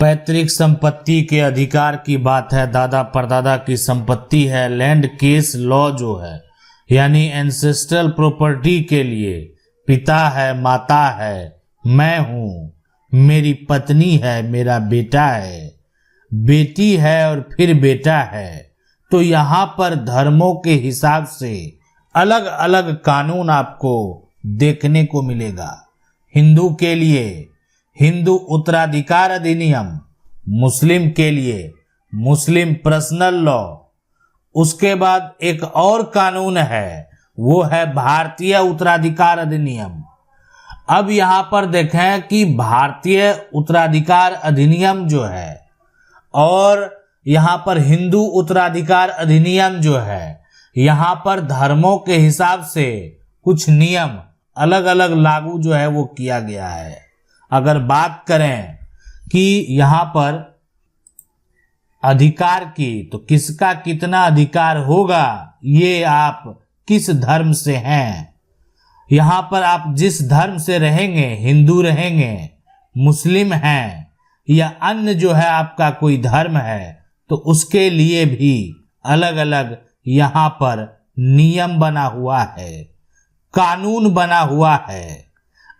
पैतृक संपत्ति के अधिकार की बात है, दादा परदादा की संपत्ति है। लैंड केस लॉ जो है यानी एंसेस्ट्रल प्रॉपर्टी के लिए पिता है, माता है, मैं हूँ, मेरी पत्नी है, मेरा बेटा है, बेटी है और फिर बेटा है। तो यहाँ पर धर्मों के हिसाब से अलग अलग कानून आपको देखने को मिलेगा। हिंदू के लिए हिंदू उत्तराधिकार अधिनियम, मुस्लिम के लिए मुस्लिम पर्सनल लॉ। उसके बाद एक और कानून है, वो है भारतीय उत्तराधिकार अधिनियम। अब यहाँ पर देखें कि भारतीय उत्तराधिकार अधिनियम जो है और यहाँ पर हिंदू उत्तराधिकार अधिनियम जो है, यहाँ पर धर्मों के हिसाब से कुछ नियम अलग अलग लागू जो है वो किया गया है। अगर बात करें कि यहाँ पर अधिकार की, तो किसका कितना अधिकार होगा, ये आप किस धर्म से हैं। यहाँ पर आप जिस धर्म से रहेंगे, हिंदू रहेंगे, मुस्लिम हैं या अन्य जो है आपका कोई धर्म है, तो उसके लिए भी अलग अलग यहाँ पर नियम बना हुआ है, कानून बना हुआ है।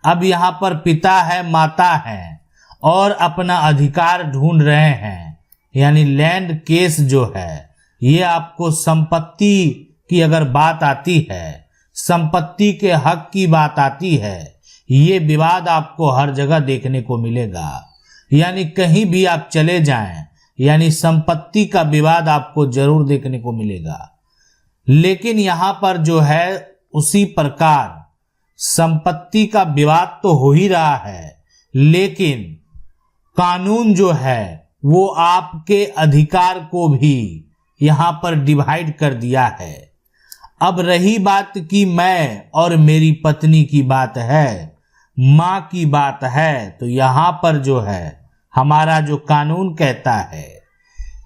अब यहाँ पर पिता है, माता है और अपना अधिकार ढूंढ रहे हैं, यानी लैंड केस जो है, ये आपको संपत्ति की अगर बात आती है, संपत्ति के हक की बात आती है, ये विवाद आपको हर जगह देखने को मिलेगा। यानी कहीं भी आप चले जाएं, यानी संपत्ति का विवाद आपको जरूर देखने को मिलेगा। लेकिन यहाँ पर जो है उसी प्रकार संपत्ति का विवाद तो हो ही रहा है, लेकिन कानून जो है वो आपके अधिकार को भी यहाँ पर डिवाइड कर दिया है। अब रही बात कि मैं और मेरी पत्नी की बात है, माँ की बात है, तो यहाँ पर जो है हमारा जो कानून कहता है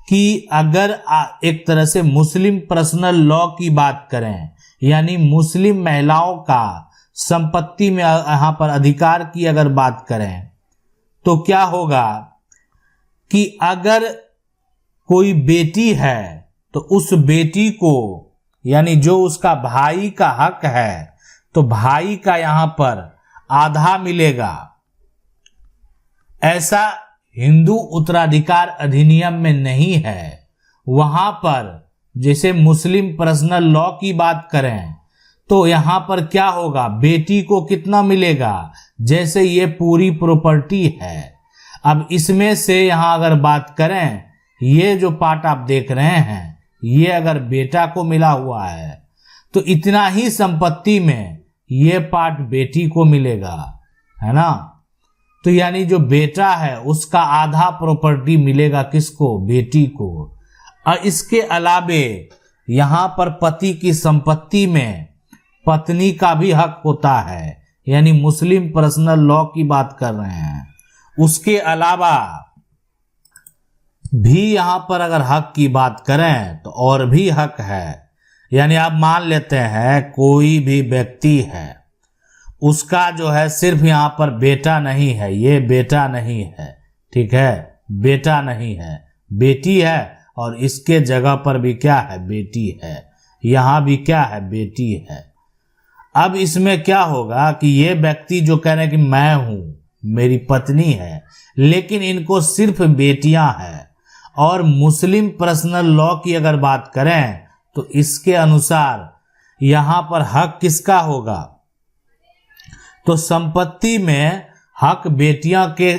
कि अगर एक तरह से मुस्लिम पर्सनल लॉ की बात करें, यानी मुस्लिम महिलाओं का संपत्ति में यहाँ पर अधिकार की अगर बात करें, तो क्या होगा कि अगर कोई बेटी है तो उस बेटी को, यानी जो उसका भाई का हक है, तो भाई का यहाँ पर आधा मिलेगा। ऐसा हिंदू उत्तराधिकार अधिनियम में नहीं है। वहां पर जैसे मुस्लिम पर्सनल लॉ की बात करें तो यहाँ पर क्या होगा, बेटी को कितना मिलेगा, जैसे ये पूरी प्रॉपर्टी है। अब इसमें से यहाँ अगर बात करें, ये जो पार्ट आप देख रहे हैं, ये अगर बेटा को मिला हुआ है तो इतना ही संपत्ति में ये पार्ट बेटी को मिलेगा, है ना। तो यानी जो बेटा है उसका आधा प्रॉपर्टी मिलेगा किसको, बेटी को। और इसके अलावे यहाँ पर पति की संपत्ति में पत्नी का भी हक होता है, यानी मुस्लिम पर्सनल लॉ की बात कर रहे हैं। उसके अलावा भी यहाँ पर अगर हक की बात करें तो और भी हक है। यानी आप मान लेते हैं कोई भी व्यक्ति है, उसका जो है सिर्फ यहाँ पर बेटा नहीं है, ये बेटा नहीं है, ठीक है, बेटा नहीं है, बेटी है, और इसके जगह पर भी क्या है, बेटी है, यहाँ भी क्या है, बेटी है। अब इसमें क्या होगा कि ये व्यक्ति जो कह रहे हैं कि मैं हूँ, मेरी पत्नी है, लेकिन इनको सिर्फ बेटियां हैं। और मुस्लिम पर्सनल लॉ की अगर बात करें तो इसके अनुसार यहाँ पर हक किसका होगा, तो संपत्ति में हक बेटियां के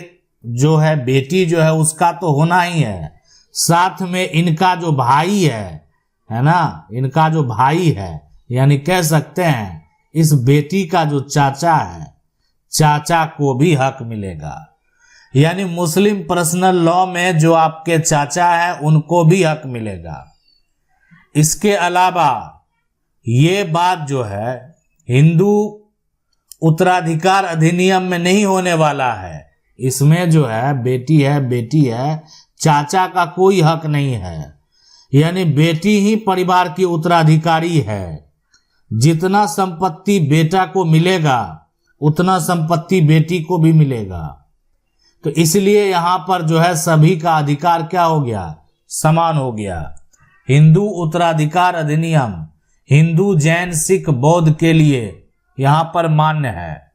जो है, बेटी जो है उसका तो होना ही है, साथ में इनका जो भाई है ना, इनका जो भाई है, यानी कह सकते हैं इस बेटी का जो चाचा है, चाचा को भी हक मिलेगा। यानी मुस्लिम पर्सनल लॉ में जो आपके चाचा है उनको भी हक मिलेगा। इसके अलावा ये बात जो है हिंदू उत्तराधिकार अधिनियम में नहीं होने वाला है। इसमें जो है बेटी है, बेटी है, चाचा का कोई हक नहीं है, यानी बेटी ही परिवार की उत्तराधिकारी है। जितना संपत्ति बेटा को मिलेगा उतना संपत्ति बेटी को भी मिलेगा। तो इसलिए यहां पर जो है सभी का अधिकार क्या हो गया, समान हो गया। हिंदू उत्तराधिकार अधिनियम हिंदू, जैन, सिख, बौद्ध के लिए यहां पर मान्य है।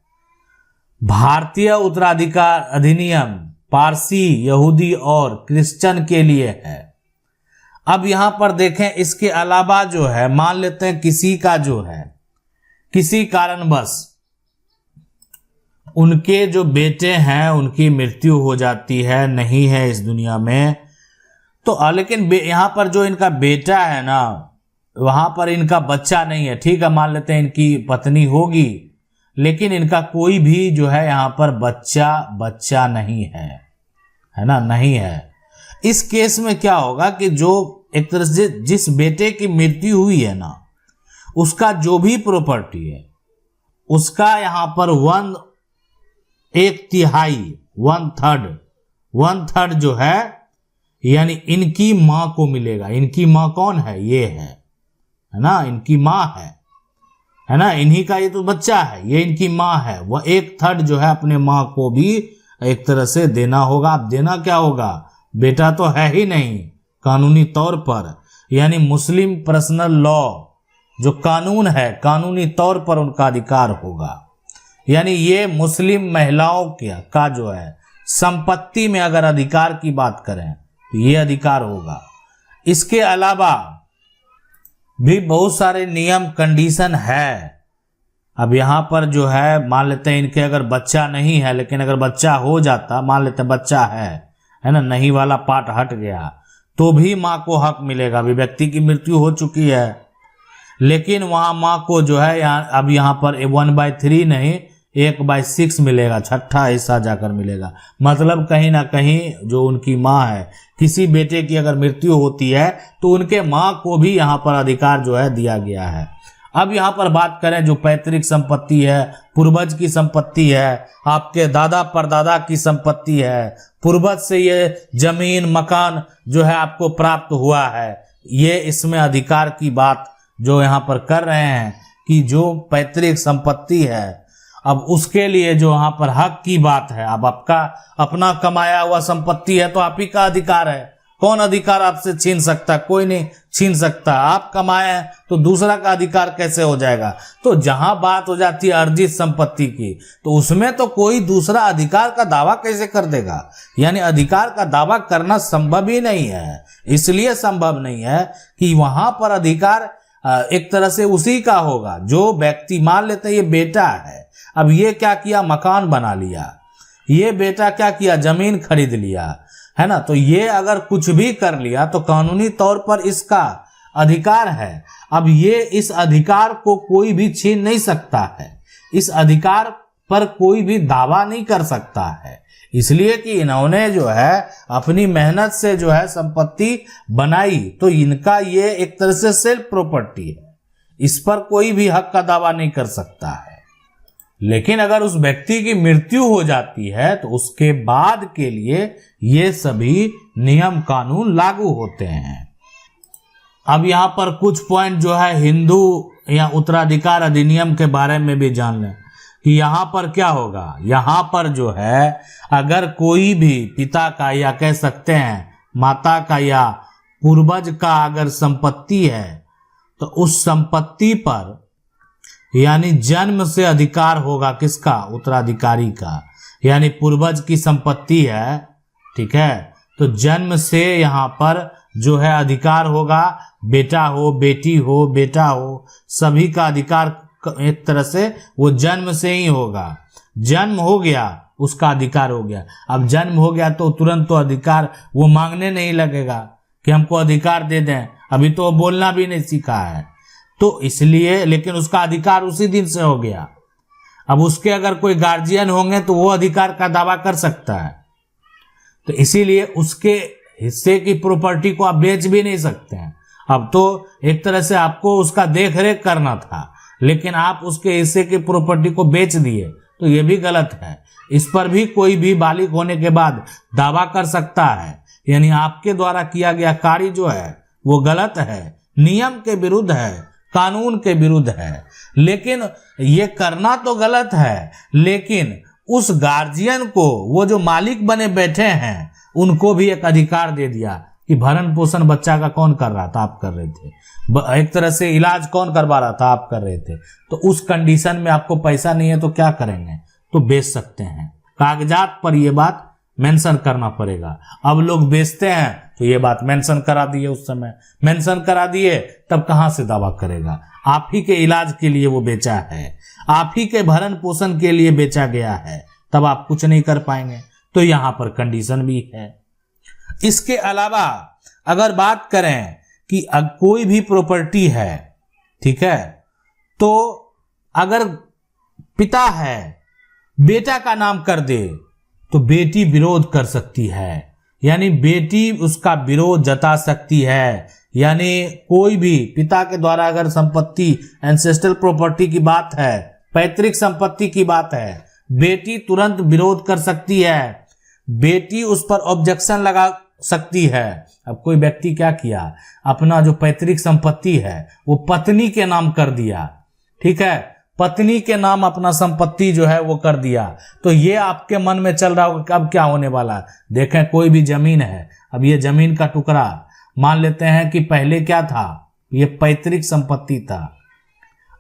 भारतीय उत्तराधिकार अधिनियम पारसी, यहूदी और क्रिश्चियन के लिए है। अब यहां पर देखें, इसके अलावा जो है मान लेते हैं किसी का जो है किसी कारणवश उनके जो बेटे हैं उनकी मृत्यु हो जाती है, नहीं है इस दुनिया में, तो लेकिन यहां पर जो इनका बेटा है ना, वहां पर इनका बच्चा नहीं है, ठीक है, मान लेते हैं इनकी पत्नी होगी, लेकिन इनका कोई भी जो है यहां पर बच्चा नहीं है ना, नहीं है। इस केस में क्या होगा कि जो एक तरह से जिस बेटे की मृत्यु हुई है ना, उसका जो भी प्रॉपर्टी है उसका यहां पर 1/3 1/3 जो है यानी इनकी मां को मिलेगा। इनकी मां कौन है, ये है ना, इनकी मां है ना, इन्हीं का ये तो बच्चा है, ये इनकी मां है। वह 1/3 जो है अपने मां को भी एक तरह से देना होगा। अब देना क्या होगा, बेटा तो है ही नहीं कानूनी तौर पर, यानी मुस्लिम पर्सनल लॉ जो कानून है, कानूनी तौर पर उनका अधिकार होगा। यानी ये मुस्लिम महिलाओं का जो है संपत्ति में अगर अधिकार की बात करें तो ये अधिकार होगा। इसके अलावा भी बहुत सारे नियम कंडीशन है। अब यहां पर जो है मान लेते हैं इनके अगर बच्चा नहीं है, लेकिन अगर बच्चा हो जाता, मान लेते हैं बच्चा है ना, नहीं वाला पार्ट हट गया, तो भी मां को हक मिलेगा। अभी व्यक्ति की मृत्यु हो चुकी है, लेकिन वहां मां को जो है अब यहां पर 1/3 नहीं 1/6 मिलेगा, छठा हिस्सा जाकर मिलेगा। मतलब कहीं ना कहीं जो उनकी मां है, किसी बेटे की अगर मृत्यु होती है तो उनके मां को भी यहां पर अधिकार जो है दिया गया है। अब यहां पर बात करें जो पैतृक संपत्ति है, पूर्वज की संपत्ति है, आपके दादा परदादा की संपत्ति है, पूर्वज से ये जमीन मकान जो है आपको प्राप्त हुआ है, ये इसमें अधिकार की बात जो यहां पर कर रहे हैं कि जो पैतृक संपत्ति है, अब उसके लिए जो यहाँ पर हक की बात है, अब आपका अपना कमाया हुआ संपत्ति है तो आप ही का अधिकार है। कौन अधिकार आपसे छीन सकता है, कोई नहीं छीन सकता। आप कमाए हैं तो दूसरा का अधिकार कैसे हो जाएगा। तो जहां बात हो जाती है अर्जित संपत्ति की, तो उसमें तो कोई दूसरा अधिकार का दावा कैसे कर देगा, यानी अधिकार का दावा करना संभव ही नहीं है। इसलिए संभव नहीं है कि वहां पर अधिकार एक तरह से उसी का होगा जो व्यक्ति, मान लेते हैं ये बेटा है, अब ये क्या किया, मकान बना लिया, ये बेटा क्या किया, जमीन खरीद लिया, है ना, तो ये अगर कुछ भी कर लिया तो कानूनी तौर पर इसका अधिकार है। अब ये इस अधिकार को कोई भी छीन नहीं सकता है, इस अधिकार पर कोई भी दावा नहीं कर सकता है, इसलिए कि इन्होंने जो है अपनी मेहनत से जो है संपत्ति बनाई, तो इनका ये एक तरह से सेल्फ प्रॉपर्टी है, इस पर कोई भी हक का दावा नहीं कर सकता है। लेकिन अगर उस व्यक्ति की मृत्यु हो जाती है तो उसके बाद के लिए ये सभी नियम कानून लागू होते हैं। अब यहां पर कुछ पॉइंट जो है हिंदू या उत्तराधिकार अधिनियम के बारे में भी जान लें कि यहां पर क्या होगा। यहां पर जो है अगर कोई भी पिता का या कह सकते हैं माता का या पूर्वज का अगर संपत्ति है तो उस संपत्ति पर यानी जन्म से अधिकार होगा किसका, उत्तराधिकारी का। यानी पूर्वज की संपत्ति है, ठीक है, तो जन्म से यहाँ पर जो है अधिकार होगा, बेटा हो बेटी हो बेटा हो सभी का अधिकार एक तरह से वो जन्म से ही होगा। जन्म हो गया उसका अधिकार हो गया। अब जन्म हो गया तो तुरंत तो अधिकार वो मांगने नहीं लगेगा कि हमको अधिकार दे दें, अभी तो वो बोलना भी नहीं सीखा है, तो इसलिए, लेकिन उसका अधिकार उसी दिन से हो गया। अब उसके अगर कोई गार्जियन होंगे तो वो अधिकार का दावा कर सकता है, तो इसीलिए उसके हिस्से की प्रॉपर्टी को आप बेच भी नहीं सकते हैं। अब तो एक तरह से आपको उसका देख रेख करना था, लेकिन आप उसके हिस्से की प्रॉपर्टी को बेच दिए, तो ये भी गलत है। इस पर भी कोई भी बालिग होने के बाद दावा कर सकता है, यानी आपके द्वारा किया गया कार्य जो है वो गलत है, नियम के विरुद्ध है, कानून के विरुद्ध है। लेकिन ये करना तो गलत है, लेकिन उस गार्जियन को, वो जो मालिक बने बैठे हैं, उनको भी एक अधिकार दे दिया कि भरण पोषण बच्चा का कौन कर रहा था, आप कर रहे थे, एक तरह से इलाज कौन करवा रहा था, आप कर रहे थे। तो उस कंडीशन में आपको पैसा नहीं है तो क्या करेंगे, तो बेच सकते हैं। कागजात पर यह बात मेंशन करना पड़ेगा। अब लोग बेचते हैं तो ये बात मेंशन करा दिए, उस समय मेंशन करा दिए, तब कहां से दावा करेगा। आप ही के इलाज के लिए वो बेचा है, आप ही के भरण पोषण के लिए बेचा गया है, तब आप कुछ नहीं कर पाएंगे। तो यहां पर कंडीशन भी है। इसके अलावा अगर बात करें कि कोई भी प्रॉपर्टी है, ठीक है, तो अगर पिता है बेटा का नाम कर दे तो बेटी विरोध कर सकती है, यानी बेटी उसका विरोध जता सकती है। यानी कोई भी पिता के द्वारा अगर संपत्ति, एंसेस्ट्रल प्रॉपर्टी की बात है, पैतृक संपत्ति की बात है, बेटी तुरंत विरोध कर सकती है, बेटी उस पर ऑब्जेक्शन लगा सकती है। अब कोई व्यक्ति क्या किया, अपना जो पैतृक संपत्ति है वो पत्नी के नाम कर दिया, ठीक है, पत्नी के नाम अपना संपत्ति जो है वो कर दिया, तो ये आपके मन में चल रहा होगा कि अब क्या होने वाला है। देखें, कोई भी जमीन है, अब ये जमीन का टुकड़ा मान लेते हैं कि पहले क्या था, ये पैतृक संपत्ति था,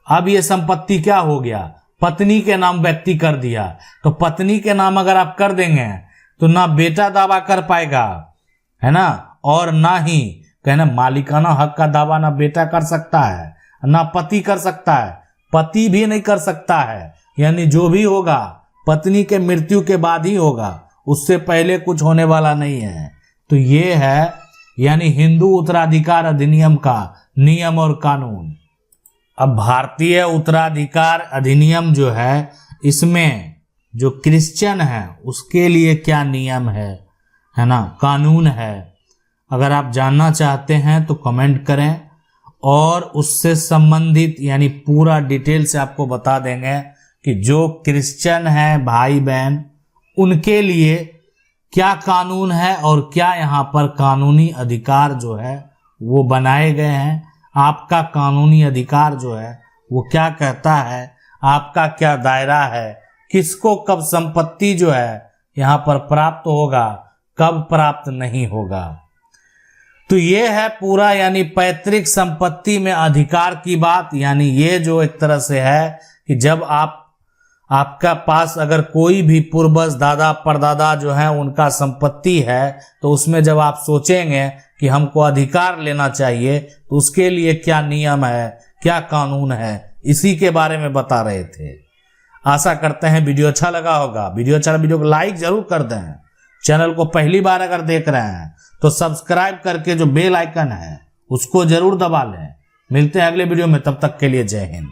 अब ये संपत्ति क्या हो गया, पत्नी के नाम व्यक्ति कर दिया। तो पत्नी के नाम अगर आप कर देंगे तो ना बेटा दावा कर पाएगा, है ना, और ना ही कहना मालिकाना हक का दावा ना बेटा कर सकता है, ना पति कर सकता है, पति भी नहीं कर सकता है। यानी जो भी होगा पत्नी के मृत्यु के बाद ही होगा, उससे पहले कुछ होने वाला नहीं है। तो ये है यानी हिंदू उत्तराधिकार अधिनियम का नियम और कानून। अब भारतीय उत्तराधिकार अधिनियम जो है, इसमें जो क्रिश्चियन है उसके लिए क्या नियम है ना, कानून है। अगर आप जानना चाहते हैं तो कमेंट करें और उससे संबंधित यानी पूरा डिटेल से आपको बता देंगे कि जो क्रिश्चियन है भाई बहन, उनके लिए क्या कानून है और क्या यहाँ पर कानूनी अधिकार जो है वो बनाए गए हैं। आपका कानूनी अधिकार जो है वो क्या कहता है, आपका क्या दायरा है, किसको कब संपत्ति जो है यहाँ पर प्राप्त होगा, कब प्राप्त नहीं होगा। तो ये है पूरा यानी पैतृक संपत्ति में अधिकार की बात। यानी ये जो एक तरह से है कि जब आपका पास अगर कोई भी पूर्वज दादा परदादा जो है उनका संपत्ति है, तो उसमें जब आप सोचेंगे कि हमको अधिकार लेना चाहिए तो उसके लिए क्या नियम है, क्या कानून है, इसी के बारे में बता रहे थे। आशा करते हैं वीडियो अच्छा लगा होगा। वीडियो को लाइक जरूर कर दें। चैनल को पहली बार अगर देख रहे हैं तो सब्सक्राइब करके जो बेल आइकन है उसको जरूर दबा लें। मिलते हैं अगले वीडियो में, तब तक के लिए जय हिंद।